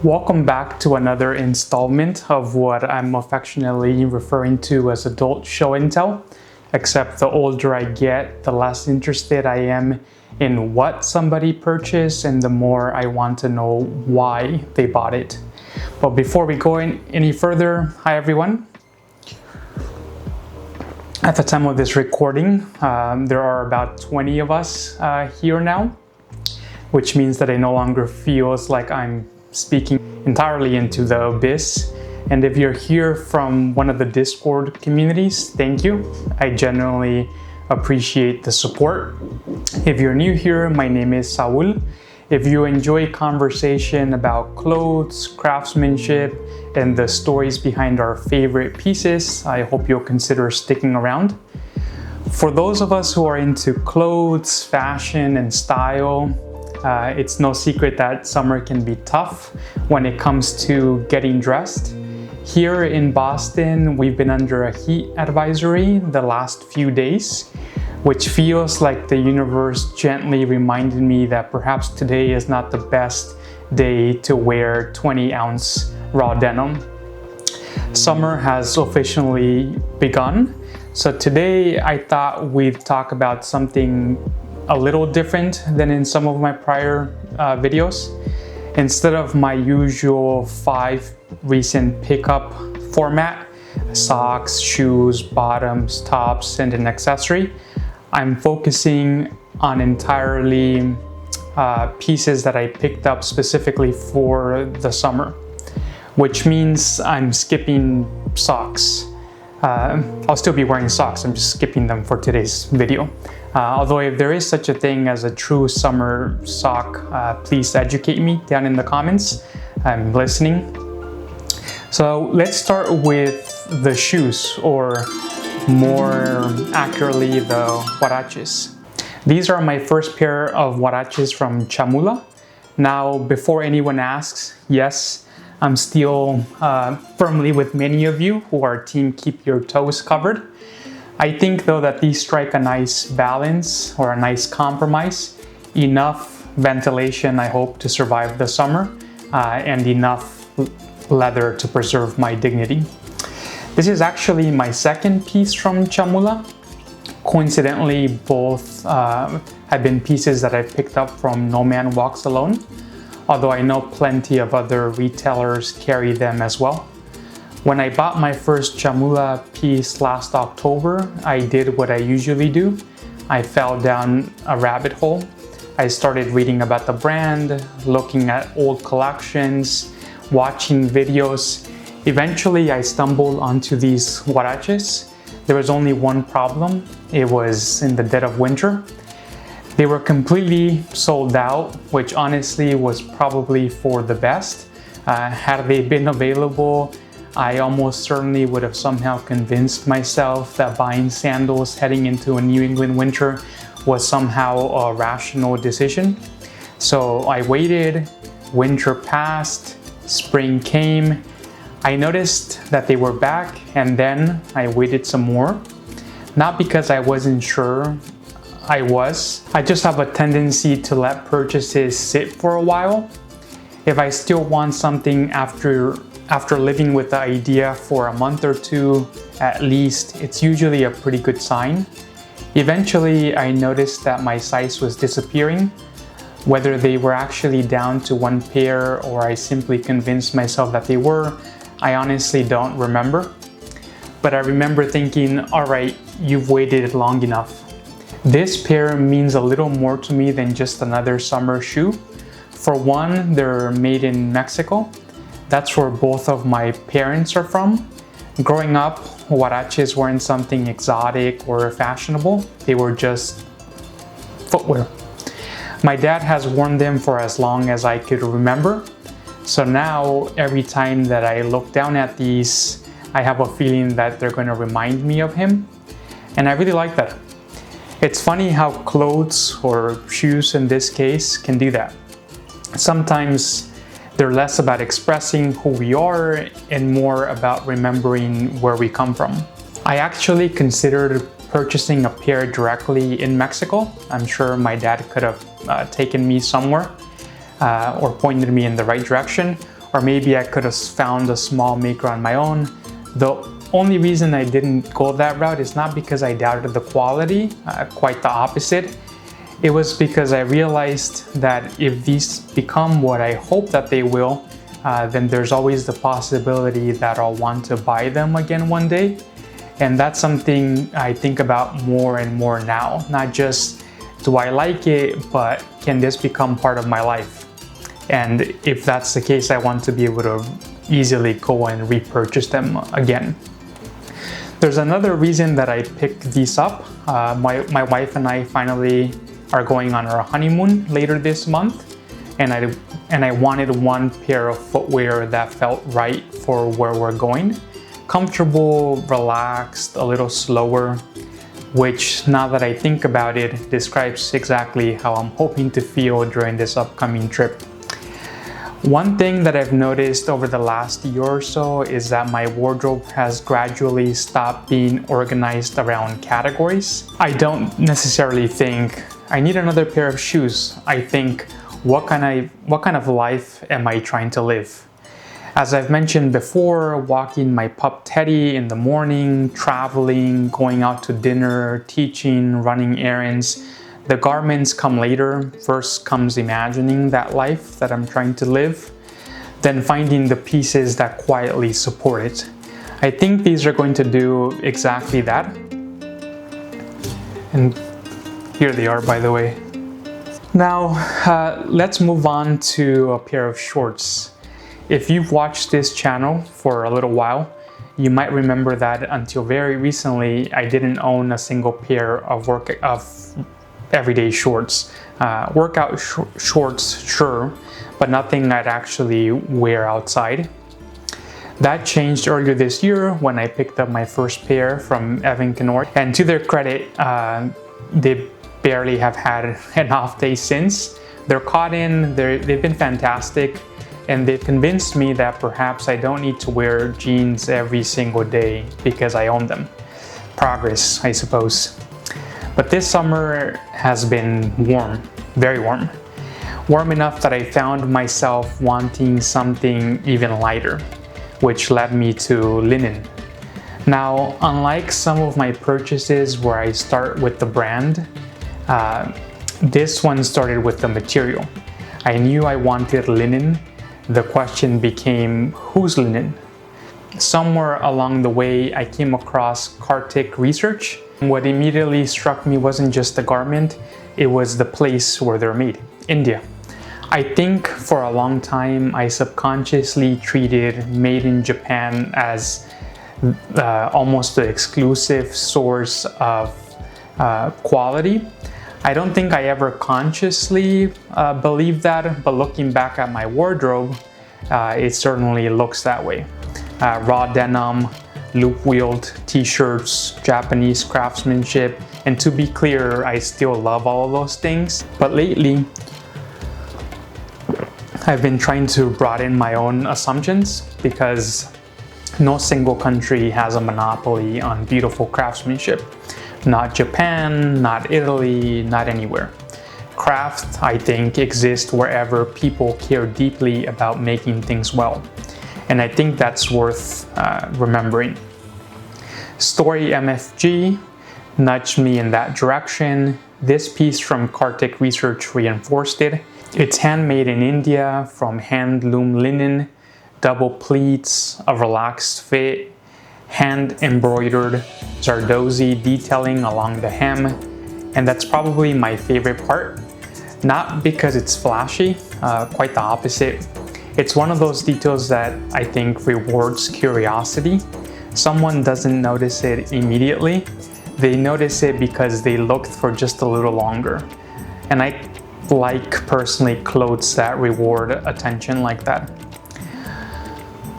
Welcome back to another installment of what I'm affectionately referring to as adult show and tell. Except the older I get, the less interested I am in what somebody purchased and the more I want to know why they bought it. But before we go any further, hi everyone. At the time of this recording, there are about 20 of us here now, which means that it no longer feels like I'm speaking entirely into the abyss. And if you're here from one of the Discord communities, thank you. I genuinely appreciate the support. If you're new here, my name is Saul. If you enjoy conversation about clothes, craftsmanship, and the stories behind our favorite pieces, I hope you'll consider sticking around. For those of us who are into clothes, fashion, and style, it's no secret that summer can be tough when it comes to getting dressed. Here in Boston, we've been under a heat advisory the last few days, which feels like the universe gently reminded me that perhaps today is not the best day to wear 20-ounce raw denim. Summer has officially begun, so today I thought we'd talk about something a little different than in some of my prior videos. Instead of my usual 5 recent pickup format, socks, shoes, bottoms, tops, and an accessory, I'm focusing on entirely pieces that I picked up specifically for the summer, which means I'm skipping socks. I'll still be wearing socks, I'm just skipping them for today's video. Although if there is such a thing as a true summer sock, please educate me down in the comments. I'm listening. So let's start with the shoes, or more accurately, the huaraches. These are my first pair of huaraches from Chamula. Now, before anyone asks, yes, I'm still firmly with many of you who are team keep your toes covered. I think though that these strike a nice balance or a nice compromise. Enough ventilation, I hope, to survive the summer, and enough leather to preserve my dignity. This is actually my second piece from Chamula. Coincidentally, both have been pieces that I picked up from No Man Walks Alone, although I know plenty of other retailers carry them as well. When I bought my first Chamula piece last October, I did what I usually do. I fell down a rabbit hole. I started reading about the brand, looking at old collections, watching videos. Eventually, I stumbled onto these huaraches. There was only one problem. It was in the dead of winter. They were completely sold out, which honestly was probably for the best. Had they been available, I almost certainly would have somehow convinced myself that buying sandals heading into a New England winter was somehow a rational decision. So I waited, winter passed, spring came. I noticed that they were back, and then I waited some more. Not because I wasn't sure I just have a tendency to let purchases sit for a while. If I still want something after living with the idea for a month or two at least, it's usually a pretty good sign. Eventually, I noticed that my size was disappearing. Whether they were actually down to one pair or I simply convinced myself that they were, I honestly don't remember. But I remember thinking, all right, you've waited long enough. This pair means a little more to me than just another summer shoe. For one, they're made in Mexico. That's where both of my parents are from. Growing up, huaraches weren't something exotic or fashionable. They were just footwear. My dad has worn them for as long as I could remember. So now, every time that I look down at these, I have a feeling that they're going to remind me of him. And I really like that. It's funny how clothes, or shoes in this case, can do that. Sometimes they're less about expressing who we are and more about remembering where we come from. I actually considered purchasing a pair directly in Mexico. I'm sure my dad could have taken me somewhere or pointed me in the right direction. or maybe I could have found a small maker on my own. The only reason I didn't go that route is not because I doubted the quality, quite the opposite. It was because I realized that if these become what I hope that they will, then there's always the possibility that I'll want to buy them again one day. And that's something I think about more and more now. Not just do I like it, but can this become part of my life? And if that's the case, I want to be able to easily go and repurchase them again. There's another reason that I picked these up. My wife and I finally are going on our honeymoon later this month, and I wanted one pair of footwear that felt right for where we're going. Comfortable, relaxed, a little slower, which now that I think about it, describes exactly how I'm hoping to feel during this upcoming trip. One thing that I've noticed over the last year or so is that my wardrobe has gradually stopped being organized around categories. I don't necessarily think I need another pair of shoes. I think, what kind of life am I trying to live? As I've mentioned before, walking my pup Teddy in the morning, traveling, going out to dinner, teaching, running errands. The garments come later. First comes imagining that life that I'm trying to live, then finding the pieces that quietly support it. I think these are going to do exactly that. And here they are, by the way. Now, let's move on to a pair of shorts. If you've watched this channel for a little while, you might remember that until very recently, I didn't own a single pair of everyday shorts. Workout shorts, sure, but nothing I'd actually wear outside. That changed earlier this year when I picked up my first pair from Evan Kennard, and to their credit, they barely have had an off day since. They're cotton, they've been fantastic, and they've convinced me that perhaps I don't need to wear jeans every single day because I own them. Progress, I suppose. But this summer has been warm, very warm. Warm enough that I found myself wanting something even lighter, which led me to linen. Now, unlike some of my purchases where I start with the brand, this one started with the material. I knew I wanted linen. The question became, whose linen? Somewhere along the way, I came across Kartik Research. What immediately struck me wasn't just the garment, it was the place where they're made, India. I think for a long time, I subconsciously treated made in Japan as almost the exclusive source of quality. I don't think I ever consciously believed that, but looking back at my wardrobe, it certainly looks that way. Raw denim, loop-wheeled t-shirts, Japanese craftsmanship, and to be clear, I still love all of those things. But lately, I've been trying to broaden my own assumptions because no single country has a monopoly on beautiful craftsmanship. Not Japan, not Italy, not anywhere. Craft, I think, exists wherever people care deeply about making things well. And I think that's worth remembering. Story MFG nudged me in that direction. This piece from Kartik Research reinforced it. It's handmade in India from handloom linen, double pleats, a relaxed fit, hand embroidered Zardozi detailing along the hem, and that's probably my favorite part. Not because it's flashy, quite the opposite. It's one of those details that I think rewards curiosity. Someone doesn't notice it immediately. They notice it because they looked for just a little longer. And I like personally clothes that reward attention like that.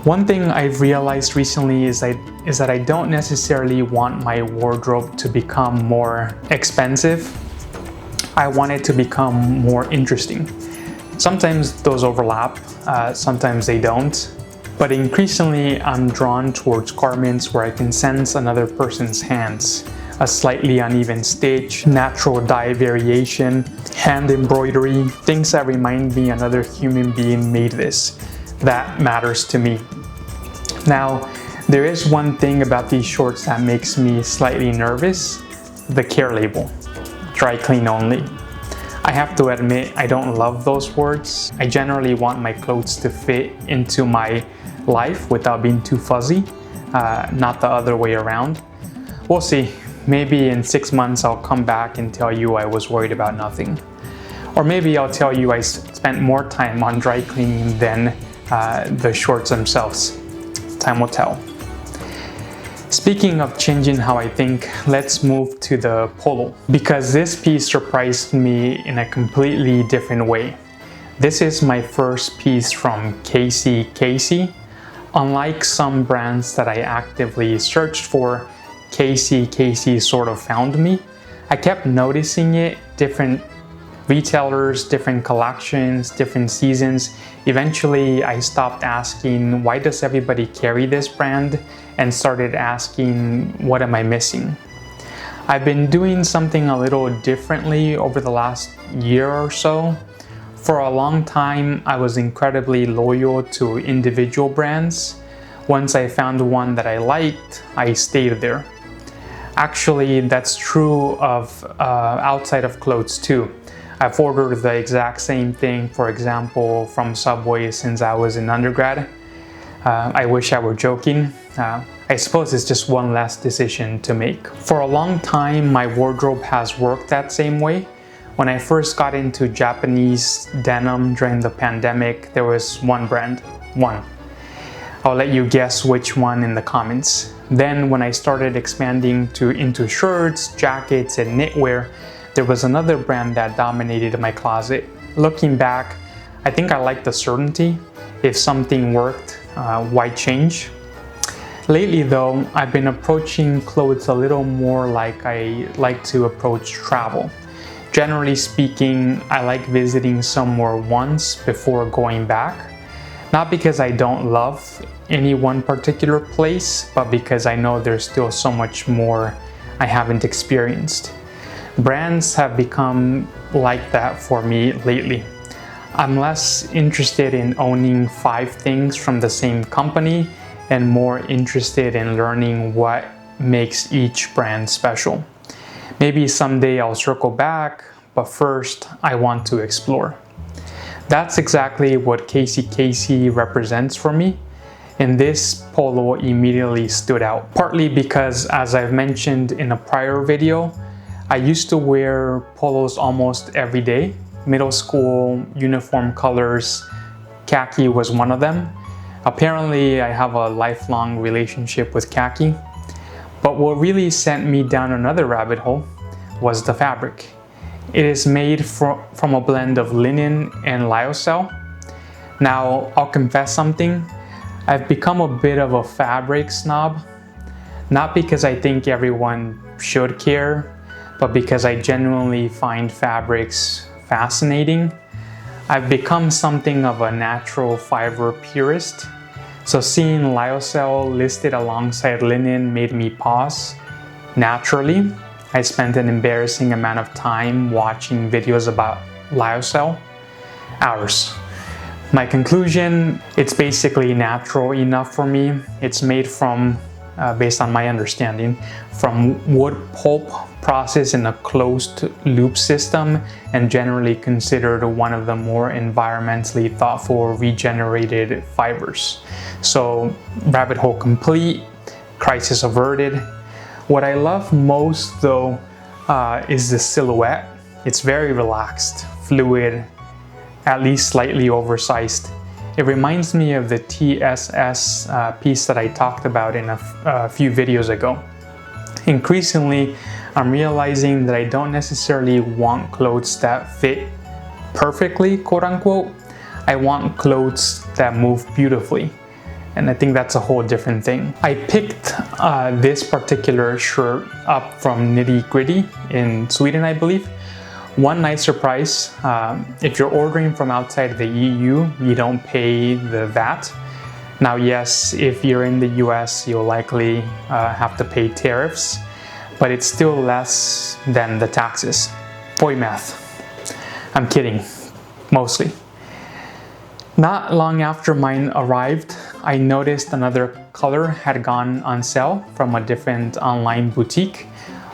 One thing I've realized recently is that I don't necessarily want my wardrobe to become more expensive. I want it to become more interesting. Sometimes those overlap, sometimes they don't. But increasingly, I'm drawn towards garments where I can sense another person's hands. A slightly uneven stitch, natural dye variation, hand embroidery, things that remind me another human being made this. that matters to me. Now, there is one thing about these shorts that makes me slightly nervous: the care label, dry clean only. I have to admit, I don't love those words. I generally want my clothes to fit into my life without being too fuzzy, not the other way around. We'll see. Maybe in 6 months I'll come back and tell you I was worried about nothing. Or maybe I'll tell you I spent more time on dry cleaning than the shorts themselves. Time will tell. Speaking of changing how I think, let's move to the polo, because this piece surprised me in a completely different way. This is my first piece from Casey. Unlike some brands that I actively searched for, Casey sort of found me. I kept noticing it, different retailers, different collections, different seasons. Eventually, I stopped asking, why does everybody carry this brand? And started asking, what am I missing? I've been doing something a little differently over the last year or so. For a long time, I was incredibly loyal to individual brands. Once I found one that I liked, I stayed there. Actually, that's true of outside of clothes too. I've ordered the exact same thing, for example, from Subway since I was in undergrad. I wish I were joking. I suppose it's just one less decision to make. For a long time, my wardrobe has worked that same way. When I first got into Japanese denim during the pandemic, there was one brand, one. I'll let you guess which one in the comments. Then when I started expanding into shirts, jackets, and knitwear, there was another brand that dominated my closet. Looking back, I think I like the certainty. If something worked, why change? Lately though, I've been approaching clothes a little more like I like to approach travel. Generally speaking, I like visiting somewhere once before going back. Not because I don't love any one particular place, but because I know there's still so much more I haven't experienced. Brands have become like that for me lately. I'm less interested in owning 5 things from the same company and more interested in learning what makes each brand special. Maybe someday I'll circle back, but first I want to explore. That's exactly what Casey represents for me, and this polo immediately stood out. Partly because, as I've mentioned in a prior video, I used to wear polos almost every day. Middle school uniform colors, khaki was one of them. Apparently, I have a lifelong relationship with khaki. But what really sent me down another rabbit hole was the fabric. It is made from a blend of linen and lyocell. Now, I'll confess something. I've become a bit of a fabric snob. Not because I think everyone should care, but because I genuinely find fabrics fascinating. I've become something of a natural fiber purist. So seeing lyocell listed alongside linen made me pause. Naturally, I spent an embarrassing amount of time watching videos about lyocell. Hours. My conclusion, it's basically natural enough for me. It's made from, based on my understanding, from wood pulp processed in a closed loop system and generally considered one of the more environmentally thoughtful regenerated fibers. So, rabbit hole complete, crisis averted. What I love most though is the silhouette. It's very relaxed, fluid, at least slightly oversized. It reminds me of the TSS piece that I talked about in a few videos ago. Increasingly, I'm realizing that I don't necessarily want clothes that fit perfectly, quote unquote. I want clothes that move beautifully. And I think that's a whole different thing. I picked this particular shirt up from Nitty Gritty in Sweden, I believe. One nice surprise, if you're ordering from outside the EU, you don't pay the VAT. Now yes, if you're in the US, you'll likely have to pay tariffs, but it's still less than the taxes. Boy math. I'm kidding, mostly. Not long after mine arrived, I noticed another color had gone on sale from a different online boutique.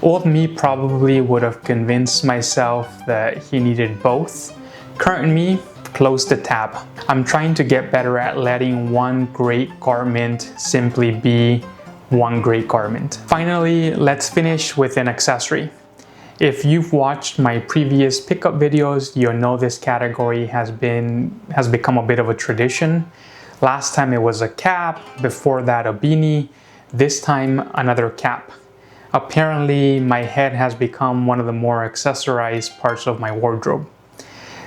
Old me probably would have convinced myself that he needed both. Current me closed the tab. I'm trying to get better at letting one great garment simply be one great garment. Finally, let's finish with an accessory. If you've watched my previous pickup videos, you'll know this category has become a bit of a tradition. Last time it was a cap, before that a beanie, this time another cap. Apparently, my head has become one of the more accessorized parts of my wardrobe.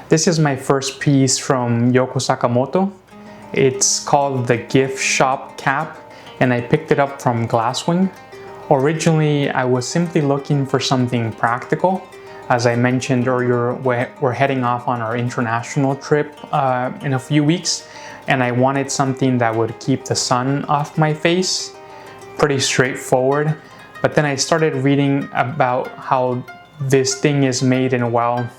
This is my first piece from Yoko Sakamoto. It's called the Gift Shop Cap, and I picked it up from Glasswing. Originally, I was simply looking for something practical. As I mentioned earlier, we're heading off on our international trip in a few weeks, and I wanted something that would keep the sun off my face. Pretty straightforward. But then I started reading about how this thing is made, and well,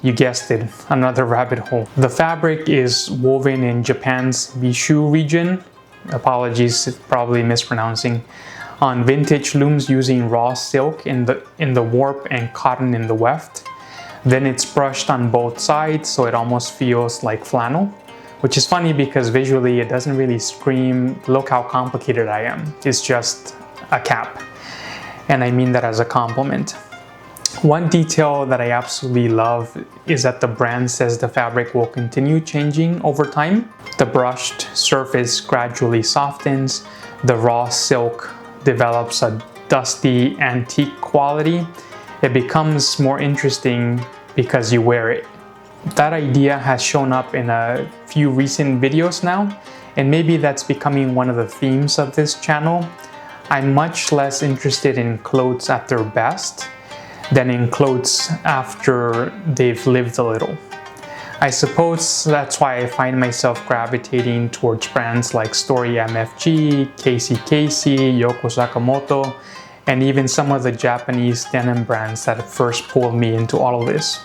you guessed it, another rabbit hole. The fabric is woven in Japan's Bishu region. Apologies, probably mispronouncing. On vintage looms using raw silk in the warp and cotton in the weft. Then it's brushed on both sides, so it almost feels like flannel, which is funny because visually it doesn't really scream, look how complicated I am. It's just a cap, and I mean that as a compliment. One detail that I absolutely love is that the brand says the fabric will continue changing over time. The brushed surface gradually softens, the raw silk develops a dusty antique quality. It becomes more interesting because you wear it. That idea has shown up in a few recent videos now, and maybe that's becoming one of the themes of this channel. I'm much less interested in clothes at their best than in clothes after they've lived a little. I suppose that's why I find myself gravitating towards brands like Story MFG, Casey, Yoko Sakamoto, and even some of the Japanese denim brands that first pulled me into all of this.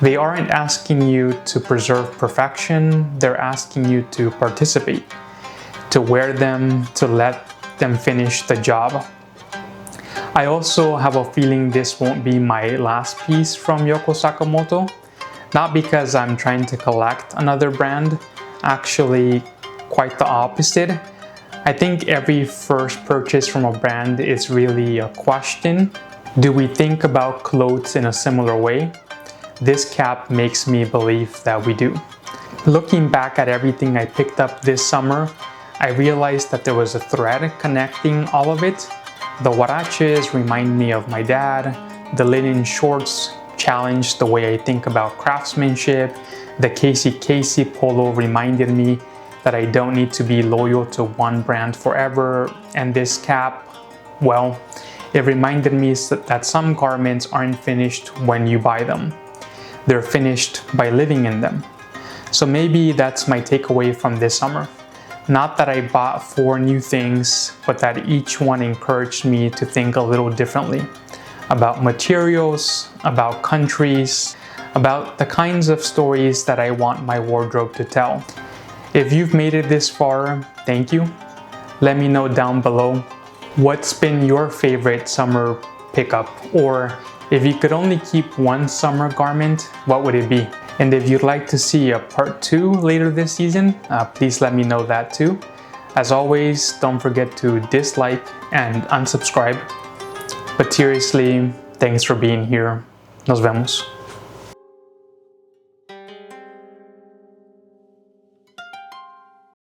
They aren't asking you to preserve perfection, they're asking you to participate, to wear them, to let them finish the job. I also have a feeling this won't be my last piece from Yoko Sakamoto. Not because I'm trying to collect another brand, actually quite the opposite. I think every first purchase from a brand is really a question. Do we think about clothes in a similar way? This cap makes me believe that we do. Looking back at everything I picked up this summer, I realized that there was a thread connecting all of it. The huaraches remind me of my dad, the linen shorts challenged the way I think about craftsmanship. The Casey polo reminded me that I don't need to be loyal to one brand forever. And this cap, well, it reminded me that some garments aren't finished when you buy them. They're finished by living in them. So maybe that's my takeaway from this summer. Not that I bought 4 new things, but that each one encouraged me to think a little differently. About materials, about countries, about the kinds of stories that I want my wardrobe to tell. If you've made it this far, thank you. Let me know down below what's been your favorite summer pickup, or if you could only keep one summer garment, what would it be? And if you'd like to see a part 2 later this season, please let me know that too. As always, don't forget to dislike and unsubscribe. But seriously, thanks for being here. Nos vemos.